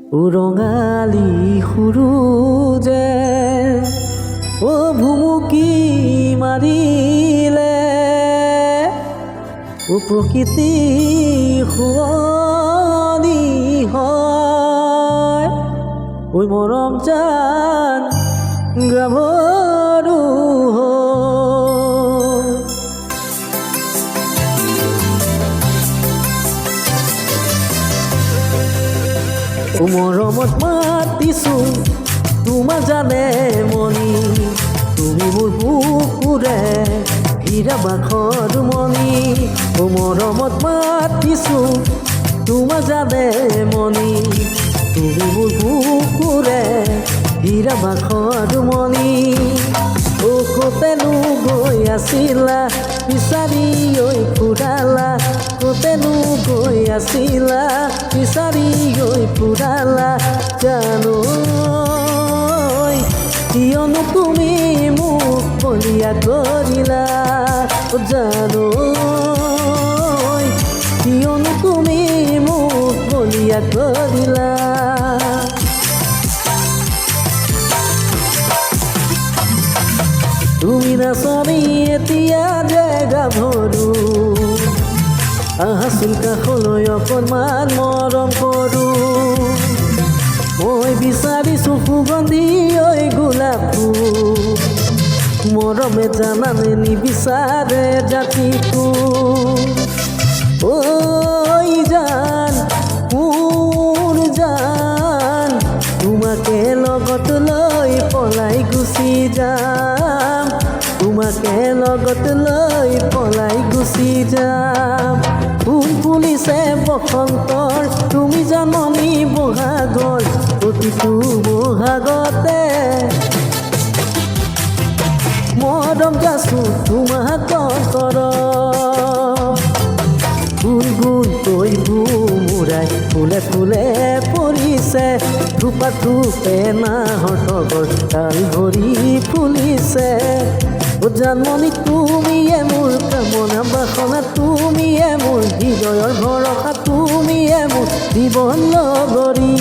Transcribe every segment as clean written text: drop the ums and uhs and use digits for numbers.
উৰঙালী সুৰুজে ভুমুকি মাৰিলে প্ৰকৃতি শুৱনি হয় ঐ মৰম জান গাভৰু মৰমত মাতিছো তোমাক জানে মনি তুমি মোৰ বুকুৰে হীৰা বাখৰ মনি মৰমত মাতিছো তোমাক জানে মনি তুমি মোৰ বুকুৰে হীৰা বাখৰ মনি কতেনো গৈ আছিলা বিচাৰি ঐ ফুৰালা কতেনো গৈ আছিলা বিচাৰি ঐ ফুৰালা জানো কিয়নো তুমি মোক বলিয়া কৰিলা জানো কিয়নো তুমি মোক বলিয়া কৰিলা তুমি নাচনি এতিয়া জেগা ভৰু আহাচোন কাষলৈ অকণমান মৰম কৰো মই বিচাৰিছো সুগন্ধি ঐ গোলাপ ফুল মৰমে জানানে নিবিচাৰে জাতিটো ঐ জান মোৰ জান তোমাকে লগত লৈ পলাই গুচি যাম তোমাকে লগত লৈ পলাই গুচি যাম ফুল ফুলিছে বসন্তৰ তুমি জাননী বহাগৰ প্ৰতিটো বহাগতে মৰম যাচো তোমাক কৰ গুণ গুণ কৈ ভুমুৰাই ফুলে ফুলে পৰিছে থোপা থোপে নাহৰ তগৰ তাল ভৰি ফুলিছে জানমণি তুমিয়ে মোৰ কামনা বাসনা তুমিয়ে মোৰ হৃদয়ৰ ভৰসা তুমিয়ে মোৰ জীৱন লগৰী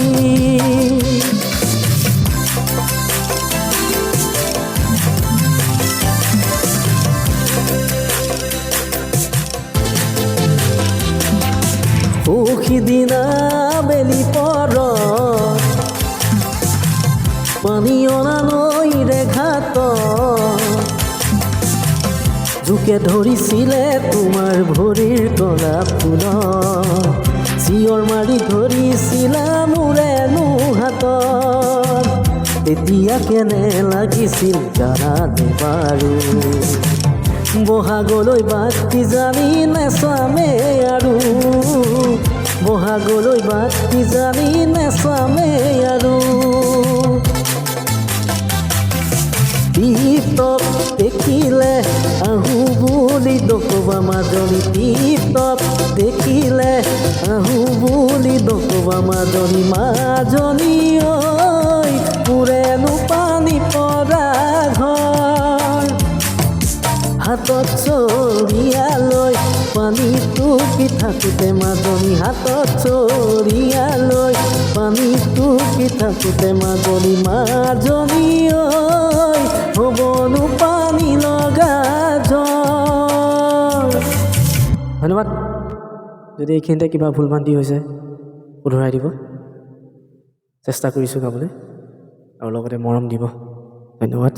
সিদিনা বেলি পৰত পানী অনা নৈৰে ঘাটত জোকে ধৰিছিলে তোমাৰ ভৰিৰ তলা ফুলত চিঞৰ মাৰি ধৰিছিলা মোৰেনো হাতত তেতিয়া কেনে লাগিছিল জানানে বাৰু বহাগলৈ বাট কিজানি নেচামে আৰু বহাগলৈ বাট কিজানি নেচামে আৰু টিপটপ দেখিলে আহো বুলি নকবা মাজনী টিপটপ দেখিলে আহো বুলি নকবা মাজনী মাজনী ঐ মোৰেনো পানী পৰা ঘৰ হাতত চৰিয়ালৈ পানীটো পিঠাকুতে মাজনী হাতত চৰিয়ালৈ পানীটো পিঠাকুতে মাজনী মাজনী ঐ হ'বনো পানী লগা জ্বৰ ধন্যবাদ যদি এইখিনিতে কিবা ভুল ভ্ৰান্তি হৈছে শুধৰাই দিব চেষ্টা কৰিছোঁ গাবলৈ আৰু লগতে মৰম দিব ধন্যবাদ